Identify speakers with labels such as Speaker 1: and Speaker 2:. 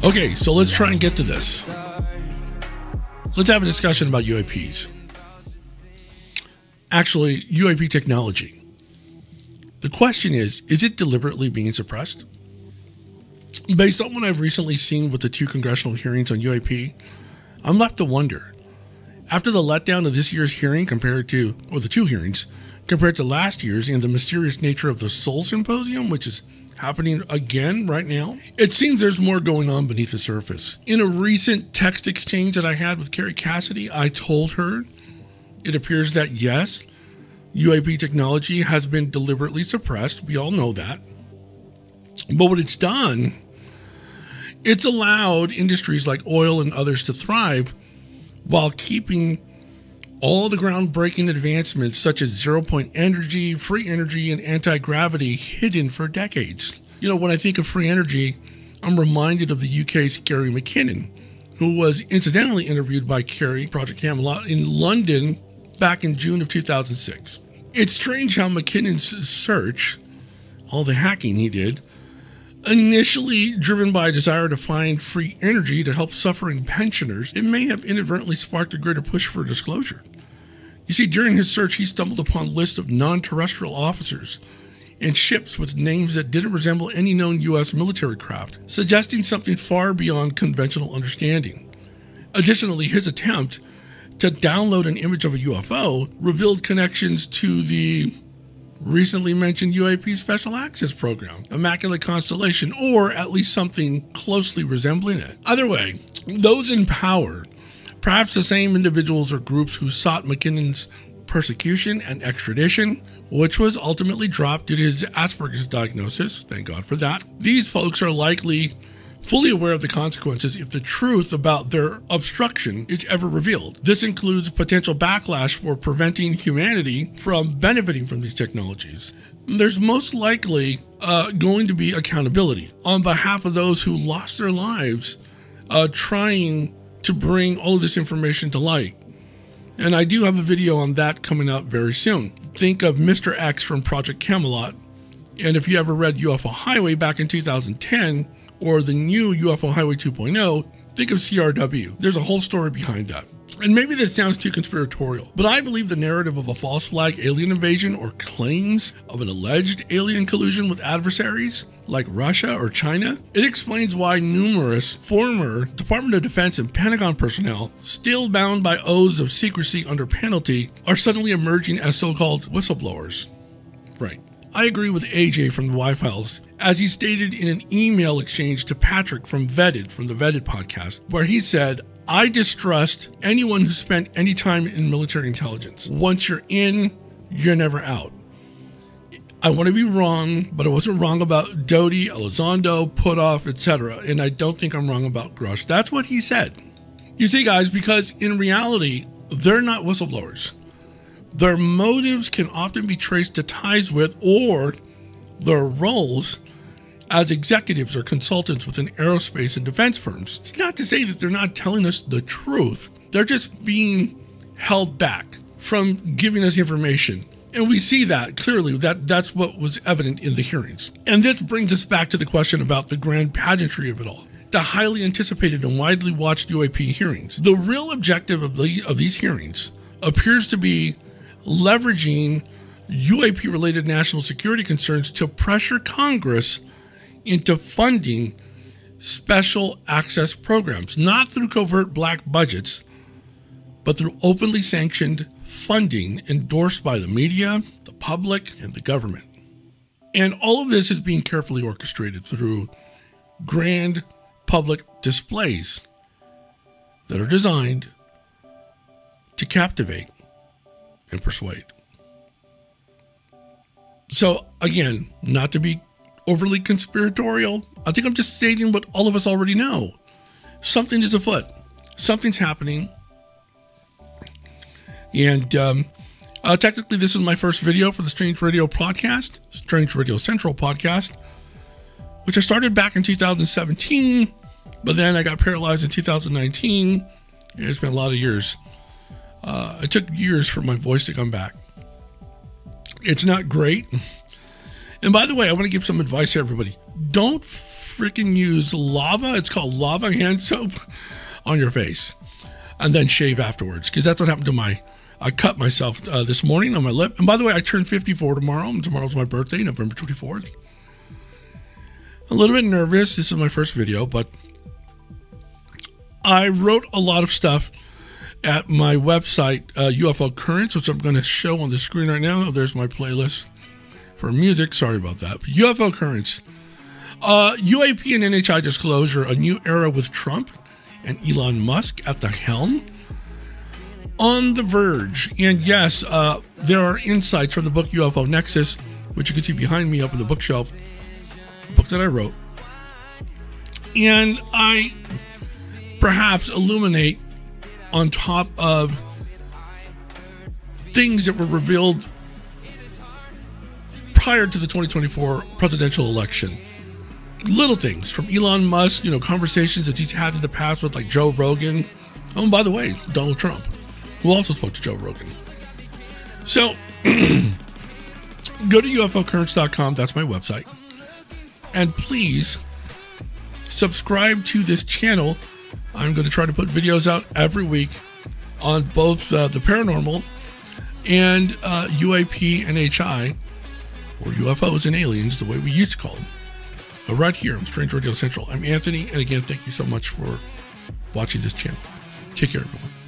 Speaker 1: Okay, so let's try and get to this. Let's have a discussion about UAPs. Actually, UAP technology. The question is it deliberately being suppressed? Based on what I've recently seen with the 2 congressional hearings on UAP, I'm left to wonder. After the letdown of this year's hearing the 2 hearings, compared to last year's and the mysterious nature of the Seoul Symposium, which is happening again right now, it seems there's more going on beneath the surface. In a recent text exchange that I had with Carrie Cassidy, I told her it appears that yes, UAP technology has been deliberately suppressed. We all know that. But what it's done, it's allowed industries like oil and others to thrive while keeping all the groundbreaking advancements such as zero-point energy, free energy, and anti-gravity hidden for decades. You know, when I think of free energy, I'm reminded of the UK's Gary McKinnon, who was incidentally interviewed by Carrie, Project Camelot, in London back in June of 2006. It's strange how McKinnon's search, all the hacking he did, initially driven by a desire to find free energy to help suffering pensioners, it may have inadvertently sparked a greater push for disclosure. You see, during his search, he stumbled upon lists of non-terrestrial officers and ships with names that didn't resemble any known U.S. military craft, suggesting something far beyond conventional understanding. Additionally, his attempt to download an image of a UFO revealed connections to the recently mentioned UAP Special Access Program, Immaculate Constellation, or at least something closely resembling it. Either way, those in power, perhaps the same individuals or groups who sought McKinnon's persecution and extradition, which was ultimately dropped due to his Asperger's diagnosis, thank God for that, these folks are likely fully aware of the consequences if the truth about their obstruction is ever revealed. This includes potential backlash for preventing humanity from benefiting from these technologies. There's most likely going to be accountability on behalf of those who lost their lives trying to bring all of this information to light. And I do have a video on that coming out very soon. Think of Mr. X from Project Camelot, and if you ever read UFO Highway back in 2010, or the new UFO Highway 2.0, think of CRW. There's a whole story behind that. And maybe this sounds too conspiratorial, but I believe the narrative of a false flag alien invasion or claims of an alleged alien collusion with adversaries like Russia or China, it explains why numerous former Department of Defense and Pentagon personnel, still bound by oaths of secrecy under penalty, are suddenly emerging as so-called whistleblowers. Right. I agree with AJ from the Y-Files, as he stated in an email exchange to Patrick from the Vetted podcast, where he said, I distrust anyone who spent any time in military intelligence. Once you're in, you're never out. I want to be wrong, but I wasn't wrong about Doty, Elizondo, Puthoff, etc. And I don't think I'm wrong about Grush. That's what he said. You see, guys, because in reality, they're not whistleblowers. Their motives can often be traced to ties with or their roles as executives or consultants within aerospace and defense firms. It's not to say that they're not telling us the truth. They're just being held back from giving us information. And we see that clearly. That's what was evident in the hearings. And this brings us back to the question about the grand pageantry of it all. The highly anticipated and widely watched UAP hearings. The real objective of these hearings appears to be leveraging UAP-related national security concerns to pressure Congress into funding special access programs, not through covert black budgets, but through openly sanctioned funding endorsed by the media, the public, and the government. And all of this is being carefully orchestrated through grand public displays that are designed to captivate and persuade. So again, not to be overly conspiratorial, I think I'm just stating what all of us already know. Something is afoot. Something's happening. And technically, this is my first video for the Strange Radio podcast, Strange Radio Central podcast, which I started back in 2017, but then I got paralyzed in 2019. It's been a lot of years. It took years for my voice to come back. It's not great. And by the way, I want to give some advice to everybody. Don't freaking use lava. It's called lava hand soap on your face, and then shave afterwards, because that's what happened to I cut myself this morning on my lip. And by the way, I turn 54 tomorrow. Tomorrow's my birthday, November 24th. A little bit nervous. This is my first video, but I wrote a lot of stuff at my website, UFO Currents, which I'm going to show on the screen right now. There's my playlist for music. Sorry about that. But UFO Currents. UAP and NHI disclosure, a new era with Trump and Elon Musk at the helm. On the verge. And yes, there are insights from the book UFO Nexus, which you can see behind me up on the bookshelf, a book that I wrote. And I perhaps illuminate on top of things that were revealed prior to the 2024 presidential election. Little things from Elon Musk, conversations that he's had in the past with like Joe Rogan. Oh, and by the way, Donald Trump, who also spoke to Joe Rogan. So go to UFOcurrents.com. That's my website. And please subscribe to this channel. I'm going to try to put videos out every week on both the paranormal and UAP and HI, or UFOs and aliens, the way we used to call them. Right here on Strange Radio Central. I'm Anthony, and again, thank you so much for watching this channel. Take care, everyone.